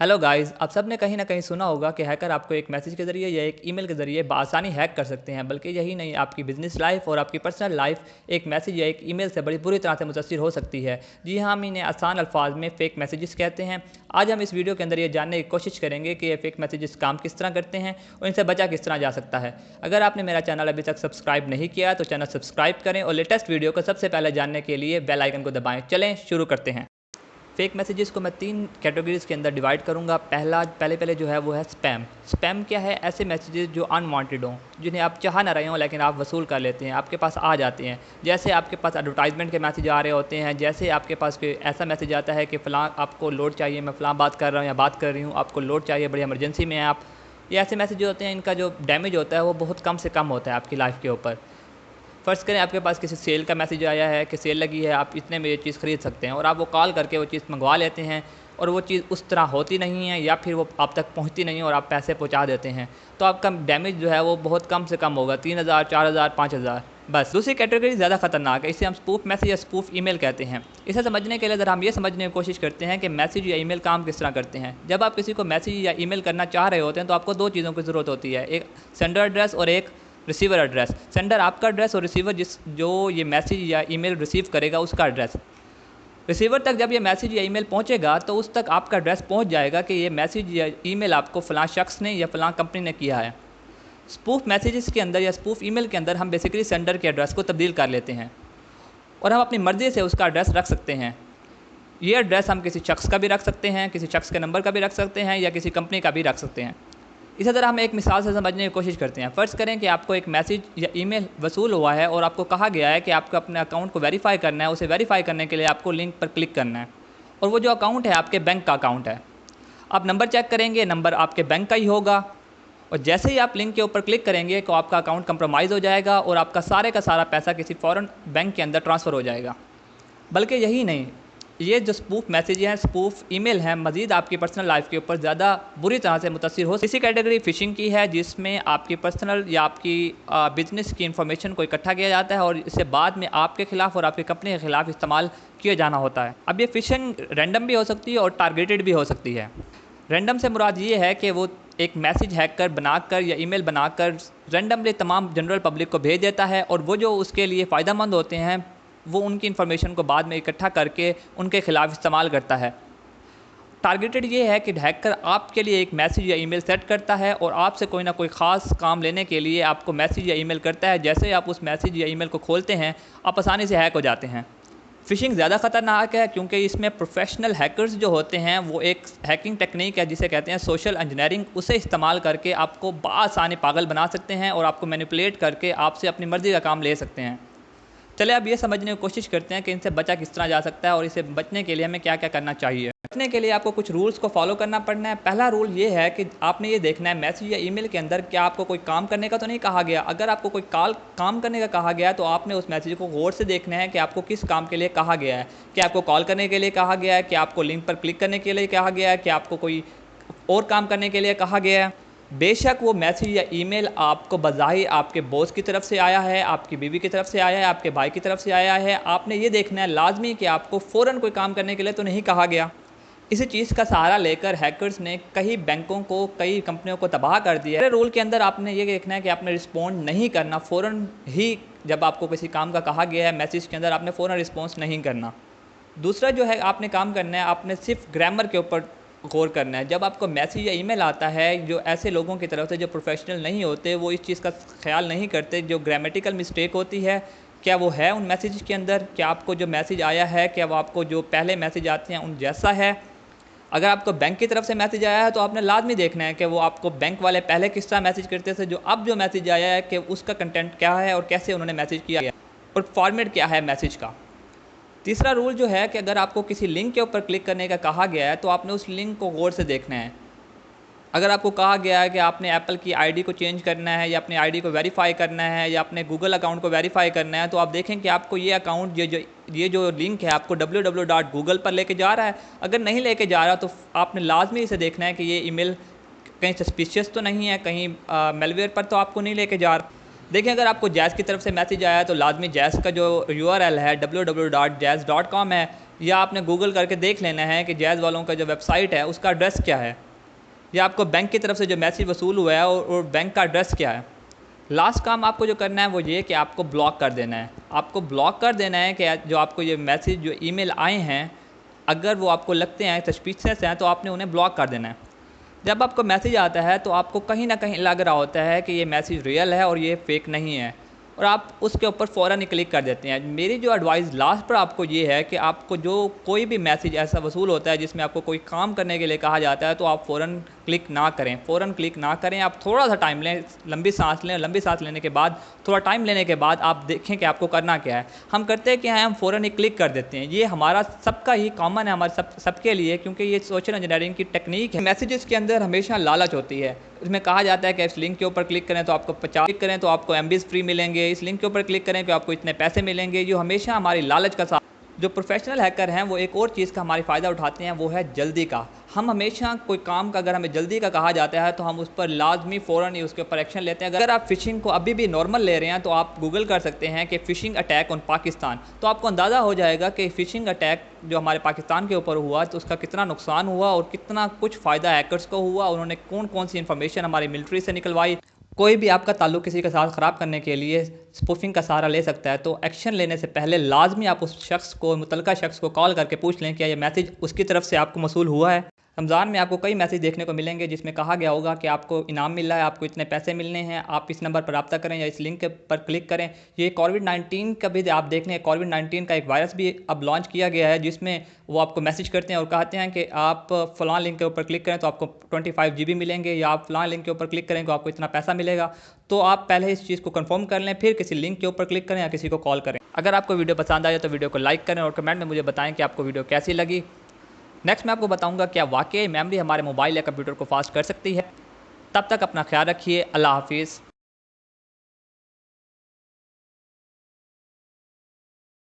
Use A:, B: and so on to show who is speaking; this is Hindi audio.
A: हेलो गाइस, आप सब ने कहीं न कहीं सुना होगा कि हैकर आपको एक मैसेज के ज़रिए या एक ईमेल के ज़रिए बआसानी हैक कर सकते हैं। बल्कि यही नहीं, आपकी बिज़नेस लाइफ़ और आपकी पर्सनल लाइफ़ एक मैसेज या एक ईमेल से बड़ी बुरी तरह से मुतासिर हो सकती है। जी हाँ, हम इन्हें आसान अल्फाज में फ़ेक मैसेजेस कहते हैं। आज हम इस वीडियो के अंदर ये जानने की कोशिश करेंगे कि ये फ़ेक मैसेजेस काम किस तरह करते हैं और इनसे बचा किस तरह जा सकता है। अगर आपने मेरा चैनल अभी तक सब्सक्राइब नहीं किया तो चैनल सब्सक्राइब करें और लेटेस्ट वीडियो को सबसे पहले जानने के लिए बेल आइकन को दबाएँ। चलें शुरू करते हैं। फेक मैसेजेस को मैं 3 कैटेगरीज़ के अंदर डिवाइड करूँगा। पहले जो है वो है स्पैम। स्पैम क्या है? ऐसे मैसेजेस जो अनवांटेड हों, जिन्हें आप चाह ना रहे हों लेकिन आप वसूल कर लेते हैं, आपके पास आ जाते हैं। जैसे आपके पास एडवर्टाइज़मेंट के मैसेज आ रहे होते हैं, जैसे आपके पास कोई ऐसा मैसेज आता है कि फ़लाँ आपको लोड चाहिए, मैं फ़लाँ बात कर रहा हूँ या बात कर रही हूँ, आपको लोड चाहिए, बड़ी इमरजेंसी में हैं आप। ये ऐसे मैसेज जो होते हैं, इनका जो डैमेज होता है वो बहुत कम से कम होता है आपकी लाइफ़ के ऊपर। फ़र्ज़ करें आपके पास किसी सेल का मैसेज आया है कि सेल लगी है, आप इतने में ये चीज़ खरीद सकते हैं और आप वो कॉल करके वो चीज़ मँगवा लेते हैं और वो चीज़ उस तरह होती नहीं है या फिर वो आप तक पहुँचती नहीं है और आप पैसे पहुँचा देते हैं। तो आपका डैमेज जो है वो बहुत कम से कम होगा, 3000, 4000, 5000 बस। दूसरी कैटेगरी ज़्यादा खतरनाक है, इसे हम स्पूफ मैसेज या स्पूफ ईमेल कहते हैं। इसे समझने के लिए ज़रा हम ये समझने की कोशिश करते हैं कि मैसेज या ईमेल काम किस तरह करते हैं। जब आप किसी को मैसेज या ईमेल करना चाह रहे होते हैं तो आपको 2 चीज़ों की ज़रूरत होती है, एक सेंडर एड्रेस और एक रिसीवर एड्रेस। सेंडर आपका एड्रेस और रिसीवर जो ये मैसेज या ईमेल रिसीव करेगा उसका एड्रेस। रिसीवर तक जब ये मैसेज या ईमेल पहुंचेगा तो उस तक आपका एड्रेस पहुंच जाएगा कि ये मैसेज या ईमेल आपको फ़लाँ शख्स ने या फ़लाँ कंपनी ने किया है। स्पूफ मैसेजेस के अंदर या स्पूफ ईमेल के अंदर हम बेसिकली सेंडर के एड्रेस को तब्दील कर लेते हैं और हम अपनी मर्ज़ी से उसका एड्रेस रख सकते हैं। ये एड्रेस हम किसी शख्स का भी रख सकते हैं, किसी शख्स के नंबर का भी रख सकते हैं या किसी कंपनी का भी रख सकते हैं। इसी तरह हम एक मिसाल से समझने की कोशिश करते हैं। फ़र्ज़ करें कि आपको एक मैसेज या ईमेल वसूल हुआ है और आपको कहा गया है कि आपको अपने अकाउंट को वेरीफ़ाई करना है। उसे वेरीफ़ाई करने के लिए आपको लिंक पर क्लिक करना है और वो जो अकाउंट है आपके बैंक का अकाउंट है। आप नंबर चेक करेंगे, नंबर आपके बैंक का ही होगा और जैसे ही आप लिंक के ऊपर क्लिक करेंगे तो आपका अकाउंट कंप्रोमाइज़ हो जाएगा और आपका सारे का सारा पैसा किसी फ़ॉरेन बैंक के अंदर ट्रांसफ़र हो जाएगा। बल्कि यही नहीं, ये जो स्पूफ मैसेज हैं, स्पूफ ईमेल हैं, मज़ीद आपकी पर्सनल लाइफ़ के ऊपर ज़्यादा बुरी तरह से मुतासिर हो। इसी कैटेगरी फ़िशिंग की है, जिसमें आपकी पर्सनल या आपकी बिज़नेस की इन्फॉर्मेशन को इकट्ठा किया जाता है और इसे बाद में आपके ख़िलाफ़ और आपकी कंपनी के ख़िलाफ़ इस्तेमाल किया जाना होता है। अब ये फ़िशिंग रैंडम भी हो सकती है और टारगेटेड भी हो सकती है। रैंडम से मुराद ये है कि वो एक मैसेज हैकर बनाकर या ईमेल बनाकर रैंडमली तमाम जनरल पब्लिक को भेज देता है और वो जो उसके लिए फ़ायदेमंद होते हैं वो उनकी इन्फॉर्मेशन को बाद में इकट्ठा करके उनके खिलाफ इस्तेमाल करता है। टारगेटेड ये है कि हैकर आपके लिए एक मैसेज या ईमेल सेट करता है और आपसे कोई ना कोई ख़ास काम लेने के लिए आपको मैसेज या ईमेल करता है। जैसे ही आप उस मैसेज या ईमेल को खोलते हैं, आप आसानी से हैक हो जाते हैं। फ़िशिंग ज़्यादा ख़तरनाक है क्योंकि इसमें प्रोफेशनल हैकर्स जो होते हैं वो एक हैकिंग टेक्निक है जिसे कहते हैं सोशल इंजीनियरिंग, उसे इस्तेमाल करके आपको बआसानी पागल बना सकते हैं और आपको मैनिपुलेट करके आपसे अपनी मर्ज़ी का काम ले सकते हैं। चलिए अब ये समझने की कोशिश करते हैं कि इनसे बचा किस तरह जा सकता है और इसे बचने के लिए हमें क्या-क्या करना चाहिए। बचने के लिए आपको कुछ रूल्स को फॉलो करना पड़ना है। पहला रूल ये है कि आपने ये देखना है मैसेज या ईमेल के अंदर क्या आपको कोई काम करने का तो नहीं कहा गया। अगर आपको कोई काम करने का कहा गया है तो आपने उस मैसेज को गौर से देखना है कि आपको किस काम के लिए कहा गया है। क्या आपको कॉल करने के लिए कहा गया है? क्या आपको लिंक पर क्लिक करने के लिए कहा गया है? क्या आपको कोई और काम करने के लिए कहा गया है? बेशक वो मैसेज या ईमेल आपको बज़ाहिर आपके बॉस की तरफ से आया है, आपकी बीवी की तरफ से आया है, आपके भाई की तरफ से आया है, आपने ये देखना है लाज़मी कि आपको फ़ौरन कोई काम करने के लिए तो नहीं कहा गया। इसी चीज़ का सहारा लेकर हैकर्स ने कई बैंकों को, कई कंपनियों को तबाह कर दिया है। रूल के अंदर आपने ये देखना है कि आपने रिस्पॉन्ड नहीं करना, फ़ौरन ही जब आपको किसी काम का कहा गया है मैसेज के अंदर आपने फ़ौरन रिस्पॉन्स नहीं करना। दूसरा जो है आपने काम करना है, आपने सिर्फ ग्रामर के ऊपर गौर करना है। जब आपको मैसेज या ईमेल आता है, जो ऐसे लोगों की तरफ से जो प्रोफेशनल नहीं होते, वो इस चीज़ का ख़्याल नहीं करते, जो ग्रामेटिकल मिस्टेक होती है, क्या वो है उन मैसेज के अंदर? क्या आपको जो मैसेज आया है, क्या वो आपको जो पहले मैसेज आते हैं उन जैसा है? अगर आपको बैंक की तरफ से मैसेज आया है, तो आपने लाज़मी देखना है कि वो आपको बैंक वाले पहले किस तरह मैसेज करते थे, जो अब जो मैसेज आया है कि उसका कंटेंट क्या है और कैसे उन्होंने मैसेज किया है और फॉर्मेट क्या है मैसेज का। तीसरा रूल जो है कि अगर आपको किसी लिंक के ऊपर क्लिक करने का कहा गया है तो आपने उस लिंक को गौर से देखना है। अगर आपको कहा गया है कि आपने एप्पल की आईडी को चेंज करना है या अपनी आईडी को वेरीफ़ाई करना है या अपने गूगल अकाउंट को वेरीफ़ाई करना है, तो आप देखें कि आपको ये अकाउंट ये जो लिंक है आपको www.google पर लेके जा रहा है। अगर नहीं लेके जा रहा तो आपने लाज़मी इसे देखना है कि ये ईमेल कहीं सस्पिशियस तो नहीं है, कहीं मैलवेयर पर तो आपको नहीं लेके जा रहा। देखिए, अगर आपको जैज़ की तरफ से मैसेज आया है तो लाज़मी जैज़ का जो यूआरएल है www.jazz.com है, या आपने गूगल करके देख लेना है कि जैज़ वालों का जो वेबसाइट है उसका एड्रेस क्या है, या आपको बैंक की तरफ से जो मैसेज वसूल हुआ है और बैंक का एड्रेस क्या है। लास्ट काम आपको जो करना है वो ये कि आपको ब्लॉक कर देना है। आपको ब्लॉक कर देना है कि जो आपको ये मैसेज जो ईमेल आए हैं, अगर वो आपको लगते हैं सस्पिशियस हैं तो आपने उन्हें ब्लॉक कर देना है। जब आपको मैसेज आता है तो आपको कहीं न कहीं लग रहा होता है कि ये मैसेज रियल है और ये फ़ेक नहीं है, और आप उसके ऊपर फ़ौरन ही क्लिक कर देते हैं। मेरी जो एडवाइस लास्ट पर आपको ये है कि आपको जो कोई भी मैसेज ऐसा वसूल होता है जिसमें आपको कोई काम करने के लिए कहा जाता है तो आप फ़ौरन क्लिक ना करें, फ़ौरन क्लिक ना करें। आप थोड़ा-सा टाइम लें, लंबी साँस लें, लंबी साँस लेने के बाद थोड़ा टाइम लेने के बाद आप देखें कि आपको करना क्या है। हम करते हैं क्या है, हम फ़ौरन ही क्लिक कर देते हैं। ये हमारा सबका ही कॉमन है, हमारे सबके लिए, क्योंकि ये सोशल इंजीनियरिंग की टेक्नीक है। मैसेजेस के अंदर हमेशा लालच होती है। उसमें कहा जाता है कि इस लिंक के ऊपर क्लिक करें तो आपको 50 क्लिक करें तो आपको एमबीज़ फ्री मिलेंगे, इस लिंक के ऊपर क्लिक करें कि आपको इतने पैसे मिलेंगे। जो हमेशा हमारी लालच का जो प्रोफेशनल हैकर हैं वो एक और चीज़ का हमारी फ़ायदा उठाते हैं, वो है जल्दी का। हम हमेशा कोई काम का अगर हमें जल्दी का कहा जाता है तो हम उस पर लाज़मी फ़ौरन ही उसके ऊपर एक्शन लेते हैं। अगर आप फ़िशिंग को अभी भी नॉर्मल ले रहे हैं तो आप गूगल कर सकते हैं कि फ़िशिंग अटैक ऑन पाकिस्तान, तो आपको अंदाज़ा हो जाएगा कि फ़िशिंग अटैक जो हमारे पाकिस्तान के ऊपर हुआ तो उसका कितना नुकसान हुआ और कितना कुछ फ़ायदा हैकर्स को हुआ। उन्होंने कौन-कौन सी इन्फॉर्मेशन हमारी मिलिट्री से निकलवाई। कोई भी आपका ताल्लुक किसी के साथ ख़राब करने के लिए स्पूफिंग का सहारा ले सकता है, तो एक्शन लेने से पहले लाज़मी आप उस शख्स को, मुतल्लिका शख्स को कॉल करके पूछ लें क्या ये मैसेज उसकी तरफ से आपको मौसूल हुआ है। रमज़ान में आपको कई मैसेज देखने को मिलेंगे जिसमें कहा गया होगा कि आपको इनाम मिल रहा है, आपको इतने पैसे मिलने हैं, आप इस नंबर पर रब्ता करें या इस लिंक पर क्लिक करें। ये कोविड-19 का भी आप देख लें, कोविड-19 का एक वायरस भी अब लॉन्च किया गया है जिसमें वो आपको मैसेज करते हैं और कहते हैं कि आप फ़लाँ लिंक के ऊपर क्लिक करें तो आपको 25 जीबी मिलेंगे, या आप फ़लाँ लिंक के ऊपर क्लिक करें तो आपको इतना पैसा मिलेगा। तो आप पहले इस चीज़ को कंफर्म कर लें, फिर किसी लिंक के ऊपर क्लिक करें या किसी को कॉल करें। अगर आपको वीडियो पसंद आए तो वीडियो को लाइक करें और कमेंट में मुझे बताएं कि आपको वीडियो कैसी लगी। नेक्स्ट मैं आपको बताऊंगा क्या वाकई मेमोरी हमारे मोबाइल या कंप्यूटर को फास्ट कर सकती है। तब तक अपना ख्याल रखिए। अल्लाह हाफिज़।